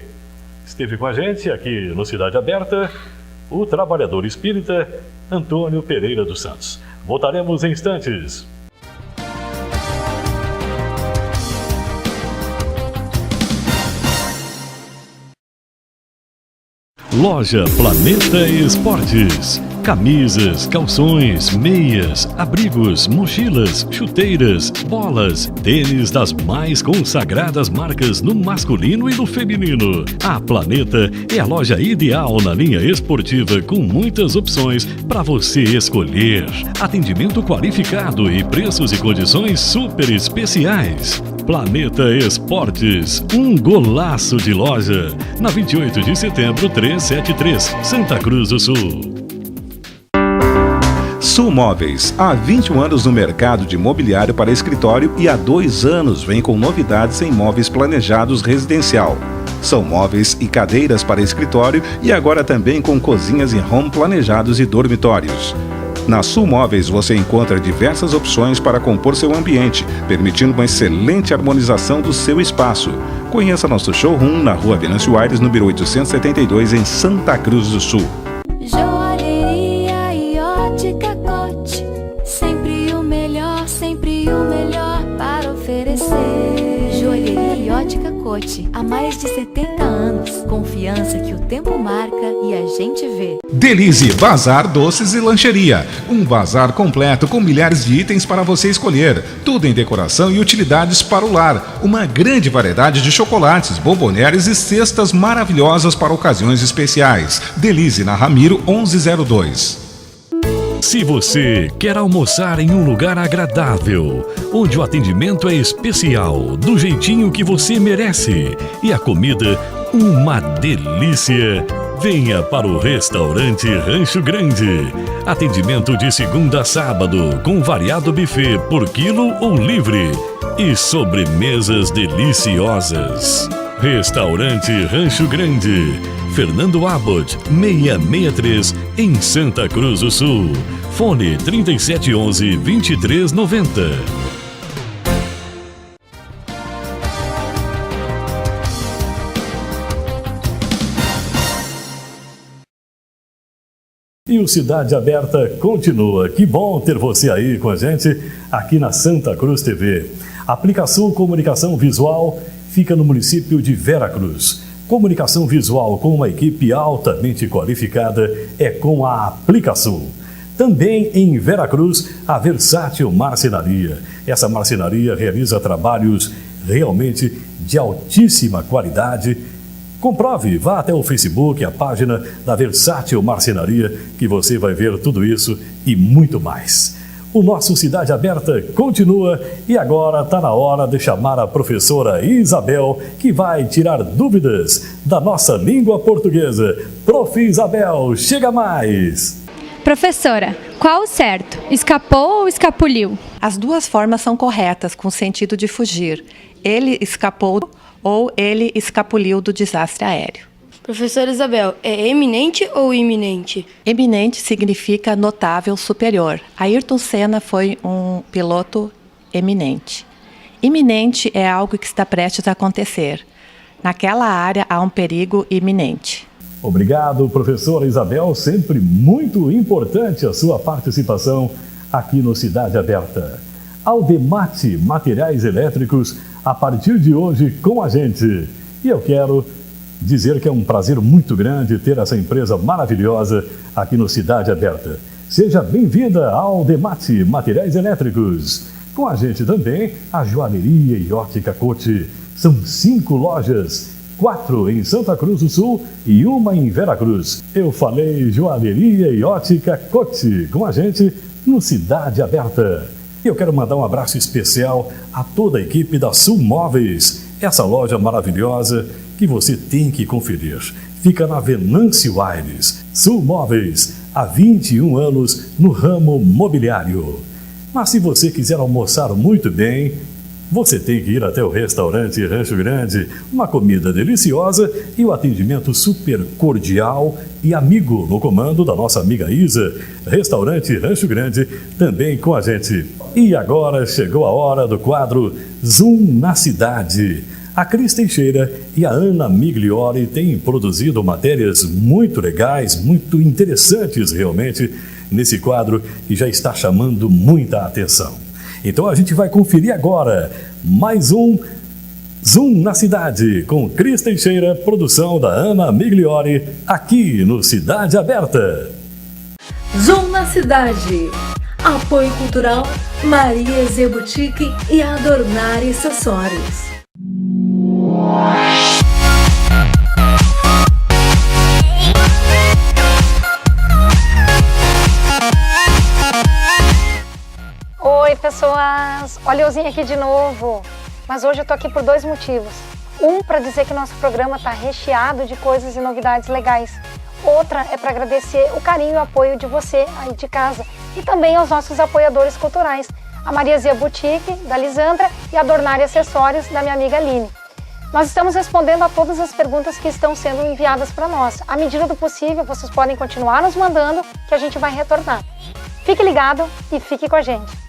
Esteve com a gente aqui no Cidade Aberta o trabalhador espírita Antônio Pereira dos Santos. Voltaremos em instantes. Loja Planeta Esportes. Camisas, calções, meias, abrigos, mochilas, chuteiras, bolas, tênis das mais consagradas marcas no masculino e no feminino. A Planeta é a loja ideal na linha esportiva com muitas opções para você escolher. Atendimento qualificado e preços e condições super especiais. Planeta Esportes, um golaço de loja. Na 28 de setembro, 373, Santa Cruz do Sul. Sul Móveis, há 21 anos no mercado de mobiliário para escritório e há 2 anos vem com novidades em móveis planejados residencial. São móveis e cadeiras para escritório e agora também com cozinhas e home planejados e dormitórios. Na Sul Móveis você encontra diversas opções para compor seu ambiente, permitindo uma excelente harmonização do seu espaço. Conheça nosso showroom na Rua Venâncio Aires, número 872, em Santa Cruz do Sul. Joalheria e ótica Cote, sempre o melhor para oferecer. Joalheria e ótica Cote. Cote, há mais de 70 anos. Confiança que o tempo marca e a gente vê. Delize Bazar Doces e Lancheria. Um bazar completo com milhares de itens para você escolher. Tudo em decoração e utilidades para o lar. Uma grande variedade de chocolates, bomboneres e cestas maravilhosas para ocasiões especiais. Delize na Ramiro 1102. Se você quer almoçar em um lugar agradável, onde o atendimento é especial, do jeitinho que você merece, e a comida uma delícia, venha para o restaurante Rancho Grande. Atendimento de segunda a sábado, com variado buffet por quilo ou livre, e sobremesas deliciosas. Restaurante Rancho Grande, Fernando Abbott, 663, em Santa Cruz do Sul. Fone 3711-2390. E o Cidade Aberta continua. Que bom ter você aí com a gente aqui na Santa Cruz TV. A Aplicação Comunicação Visual fica no município de Veracruz. Comunicação visual com uma equipe altamente qualificada é com a Aplicação. Também em Veracruz, a Versátil Marcenaria. Essa marcenaria realiza trabalhos realmente de altíssima qualidade. Comprove, vá até o Facebook, a página da Versátil Marcenaria, que você vai ver tudo isso e muito mais. O nosso Cidade Aberta continua e agora está na hora de chamar a professora Isabel, que vai tirar dúvidas da nossa língua portuguesa. Prof. Isabel, chega mais! Professora, qual o certo? Escapou ou escapuliu? As duas formas são corretas, com o sentido de fugir. Ele escapou ou ele escapuliu do desastre aéreo. Professora Isabel, é eminente ou iminente? Eminente significa notável, superior. Ayrton Senna foi um piloto eminente. Iminente é algo que está prestes a acontecer. Naquela área há um perigo iminente. Obrigado, professora Isabel. Sempre muito importante a sua participação aqui no Cidade Aberta. Aldemate Materiais Elétricos, a partir de hoje com a gente. E eu quero dizer que é um prazer muito grande ter essa empresa maravilhosa aqui no Cidade Aberta. Seja bem-vinda ao Aldemate Materiais Elétricos. Com a gente também a Joalheria e Ótica Cote. São 5 lojas, 4 em Santa Cruz do Sul e 1 em Veracruz. Eu falei Joalheria e Ótica Cote. Com a gente no Cidade Aberta. E eu quero mandar um abraço especial a toda a equipe da Sul Móveis. Essa loja maravilhosa que você tem que conferir. Fica na Venâncio Aires. Sul Móveis, há 21 anos no ramo mobiliário. Mas se você quiser almoçar muito bem, você tem que ir até o restaurante Rancho Grande. Uma comida deliciosa e o atendimento super cordial e amigo no comando da nossa amiga Isa. Restaurante Rancho Grande também com a gente. E agora chegou a hora do quadro Zoom na Cidade. A Cris Teixeira e a Ana Migliori têm produzido matérias muito legais, muito interessantes realmente, nesse quadro que já está chamando muita atenção. Então a gente vai conferir agora mais um Zoom na Cidade com Cris Teixeira, produção da Ana Migliori, aqui no Cidade Aberta. Zoom na Cidade. Apoio Cultural Maria Z Boutique e Adornari Acessórios. Oi, pessoas! Olha euzinho aqui de novo. Mas hoje eu tô aqui por 2 motivos. Um, para dizer que nosso programa tá recheado de coisas e novidades legais. Outra é para agradecer o carinho e o apoio de você aí de casa. E também aos nossos apoiadores culturais. A Maria Zia Boutique, da Lisandra, e a Adornari Acessórios, da minha amiga Aline. Nós estamos respondendo a todas as perguntas que estão sendo enviadas para nós. À medida do possível, vocês podem continuar nos mandando, que a gente vai retornar. Fique ligado e fique com a gente.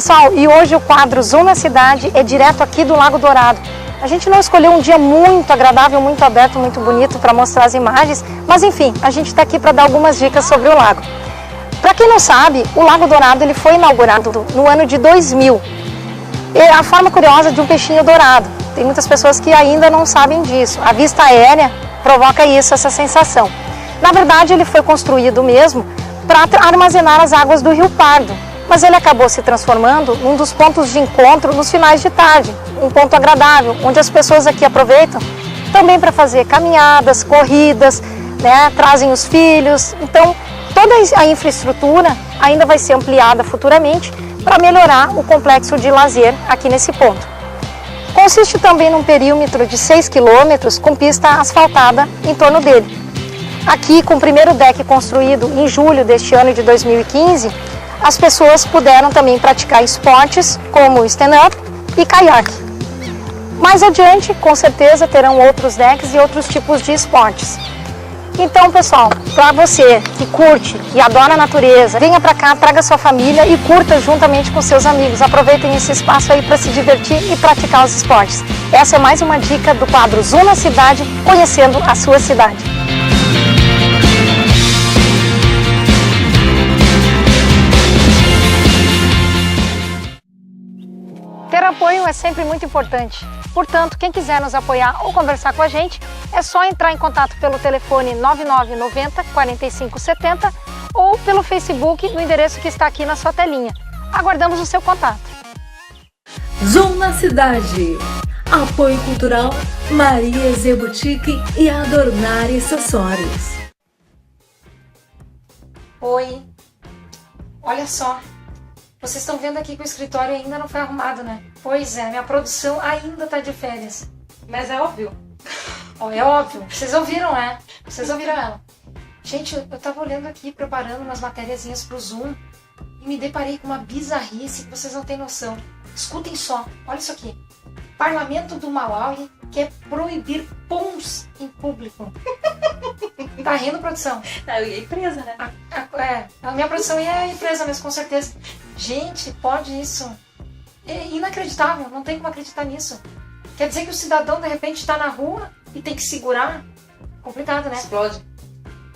Pessoal, e hoje o quadro Zoom na Cidade é direto aqui do Lago Dourado. A gente não escolheu um dia muito agradável, muito aberto, muito bonito para mostrar as imagens, mas enfim, a gente está aqui para dar algumas dicas sobre o lago. Para quem não sabe, o Lago Dourado ele foi inaugurado no ano de 2000. É a forma curiosa de um peixinho dourado. Tem muitas pessoas que ainda não sabem disso. A vista aérea provoca isso, essa sensação. Na verdade, ele foi construído mesmo para armazenar as águas do Rio Pardo, mas ele acabou se transformando num dos pontos de encontro nos finais de tarde, um ponto agradável, onde as pessoas aqui aproveitam também para fazer caminhadas, corridas, né, trazem os filhos. Então, toda a infraestrutura ainda vai ser ampliada futuramente para melhorar o complexo de lazer aqui nesse ponto. Consiste também num perímetro de 6 quilômetros com pista asfaltada em torno dele. Aqui, com o primeiro deck construído em julho deste ano de 2015, as pessoas puderam também praticar esportes como stand-up e caiaque. Mais adiante, com certeza, terão outros decks e outros tipos de esportes. Então, pessoal, para você que curte e adora a natureza, venha para cá, traga sua família e curta juntamente com seus amigos. Aproveitem esse espaço aí para se divertir e praticar os esportes. Essa é mais uma dica do quadro Zoom na Cidade, conhecendo a sua cidade. Ter apoio é sempre muito importante. Portanto, quem quiser nos apoiar ou conversar com a gente, é só entrar em contato pelo telefone 9990 4570 ou pelo Facebook no endereço que está aqui na sua telinha. Aguardamos o seu contato. Zoom na Cidade. Apoio Cultural Maria Z Boutique e Adornar Acessórios. Oi, olha só. Vocês estão vendo aqui que o escritório ainda não foi arrumado, né? Pois é, minha produção ainda tá de férias. Mas é óbvio. Oh, é óbvio. Vocês ouviram, né? Vocês ouviram ela. Gente, eu tava olhando aqui, preparando umas matériazinhas pro Zoom e me deparei com uma bizarrice que vocês não têm noção. Escutem só, olha isso aqui. Parlamento do Malawi quer proibir puns em público. Tá rindo, produção? Eu ia presa, né? A minha produção ia presa mesmo, com certeza. Gente, pode isso? É inacreditável, não tem como acreditar nisso. Quer dizer que o cidadão, de repente, está na rua e tem que segurar? Complicado, né? Explode.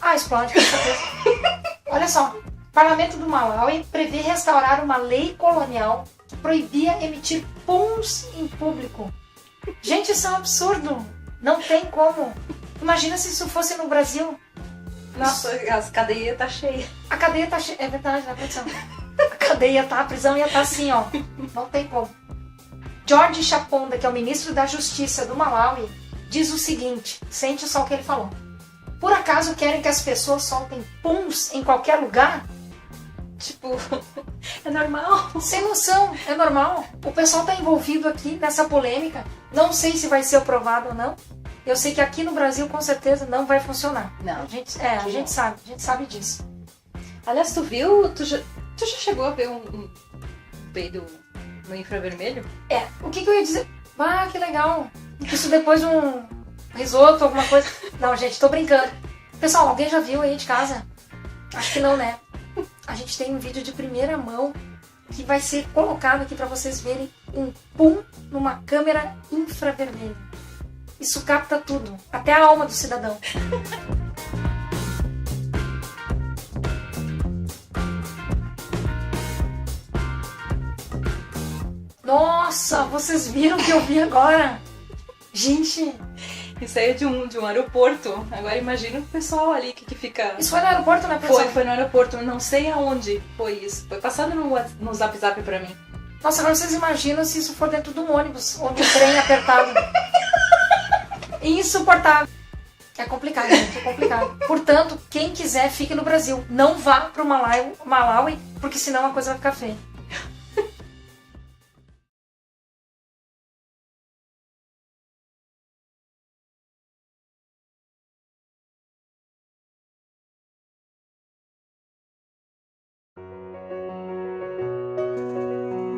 Ah, explode, com certeza. Olha só, o Parlamento do Malawi prevê restaurar uma lei colonial que proibia emitir puns em público. Gente, isso é um absurdo. Não tem como. Imagina se isso fosse no Brasil. Nossa, as cadeias tá cheia. A cadeia tá cheia. É verdade, né, produção? A cadeia tá, a prisão ia estar assim, ó. Não tem como. George Chaponda, que é o ministro da Justiça do Malawi, diz o seguinte, sente só o que ele falou. Por acaso querem que as pessoas soltem puns em qualquer lugar? Tipo, é normal. Sem noção, é normal. O pessoal tá envolvido aqui nessa polêmica. Não sei se vai ser aprovado ou não. Eu sei que aqui no Brasil com certeza não vai funcionar. Não. A gente sabe disso. Aliás, tu viu? Tu já chegou a ver um peido no infravermelho? É, o que eu ia dizer? Ah, que legal. Isso depois de um risoto, alguma coisa. Não, gente, tô brincando. Pessoal, alguém já viu aí de casa? Acho que não, né? A gente tem um vídeo de primeira mão que vai ser colocado aqui para vocês verem um pum numa câmera infravermelha. Isso capta tudo, até a alma do cidadão. Nossa, vocês viram o que eu vi agora? Gente, isso aí é de um aeroporto. Agora imagina o pessoal ali que fica... Isso foi no aeroporto, né, pessoal? Foi no aeroporto, não sei aonde foi isso. Foi passado no Zap Zap pra mim. Nossa, agora vocês imaginam se isso for dentro de um ônibus ou de um trem apertado. Insuportável. É complicado, gente, é complicado. Portanto, quem quiser, fique no Brasil. Não vá pro Malawi, porque senão a coisa vai ficar feia.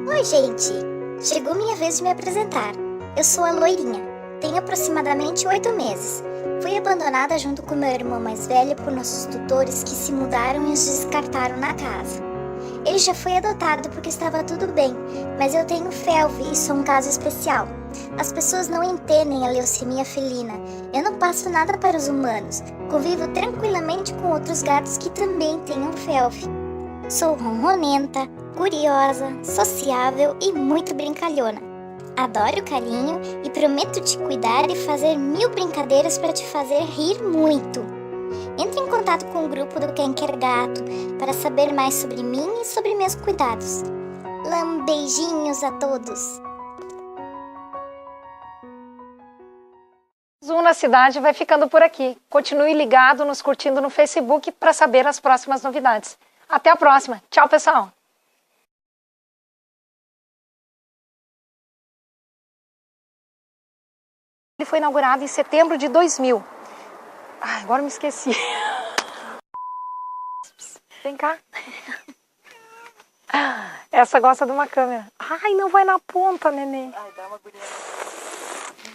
Oi, gente! Chegou minha vez de me apresentar. Eu sou a Loirinha. Tenho aproximadamente 8 meses. Fui abandonada junto com meu irmão mais velho por nossos tutores que se mudaram e os descartaram na casa. Ele já foi adotado porque estava tudo bem, mas eu tenho FeLV e sou um caso especial. As pessoas não entendem a leucemia felina. Eu não passo nada para os humanos. Convivo tranquilamente com outros gatos que também têm um FeLV. Sou ronronenta, curiosa, sociável e muito brincalhona. Adoro carinho e prometo te cuidar e fazer 1000 brincadeiras para te fazer rir muito. Entre em contato com o grupo do Quem Quer Gato para saber mais sobre mim e sobre meus cuidados. Beijinhos a todos! Zoom na Cidade vai ficando por aqui. Continue ligado, nos curtindo no Facebook para saber as próximas novidades. Até a próxima. Tchau, pessoal! Ele foi inaugurado em setembro de 2000. Ai, agora me esqueci. Vem cá. Essa gosta de uma câmera. Ai, não vai na ponta, neném. Ai, dá uma agulha.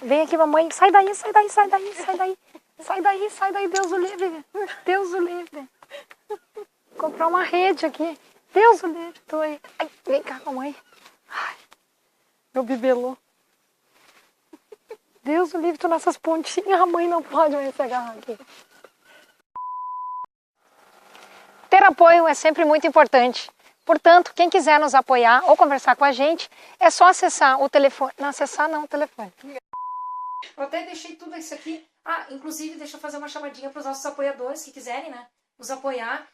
Vem aqui, mamãe. Sai daí, sai daí, sai daí, sai daí. Sai daí, sai daí, Deus o livre. Deus o livre. Vou comprar uma rede aqui. Deus o livre, tô aí. Ai, vem cá, mamãe. Ai, meu bibelô. Deus o livre, tô nessas pontinhas, a mãe não pode mais se agarrar aqui. Ter apoio é sempre muito importante. Portanto, quem quiser nos apoiar ou conversar com a gente, é só acessar o telefone. Não, acessar não, o telefone. Eu até deixei tudo isso aqui. Ah, inclusive, deixa eu fazer uma chamadinha para os nossos apoiadores que quiserem, né? Nos apoiar,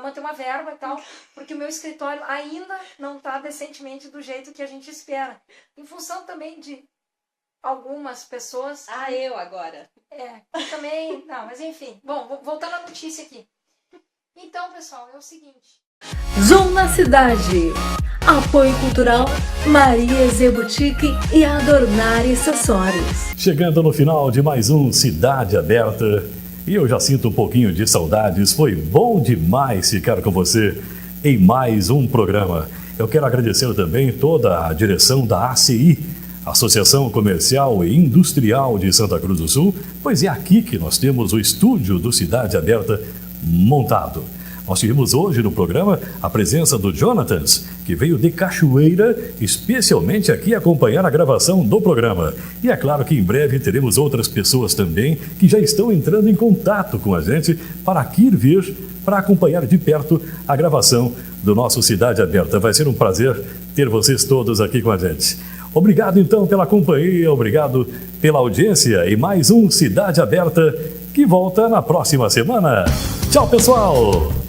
manter uma verba e tal, porque o meu escritório ainda não está decentemente do jeito que a gente espera. Em função também de algumas pessoas... Ah, eu agora. Que também... Não, mas enfim. Bom, voltando à notícia aqui. Então, pessoal, é o seguinte... Zoom na Cidade. Apoio Cultural Maria Zé Boutique e Adornare Acessórios. Chegando no final de mais um Cidade Aberta, e eu já sinto um pouquinho de saudades. Foi bom demais ficar com você em mais um programa. Eu quero agradecer também toda a direção da ACI, Associação Comercial e Industrial de Santa Cruz do Sul, pois é aqui que nós temos o estúdio do Cidade Aberta montado. Nós tivemos hoje no programa a presença do Jonathans, que veio de Cachoeira, especialmente aqui acompanhar a gravação do programa. E é claro que em breve teremos outras pessoas também que já estão entrando em contato com a gente para aqui vir para acompanhar de perto a gravação do nosso Cidade Aberta. Vai ser um prazer ter vocês todos aqui com a gente. Obrigado então pela companhia, obrigado pela audiência e mais um Cidade Aberta que volta na próxima semana. Tchau, pessoal!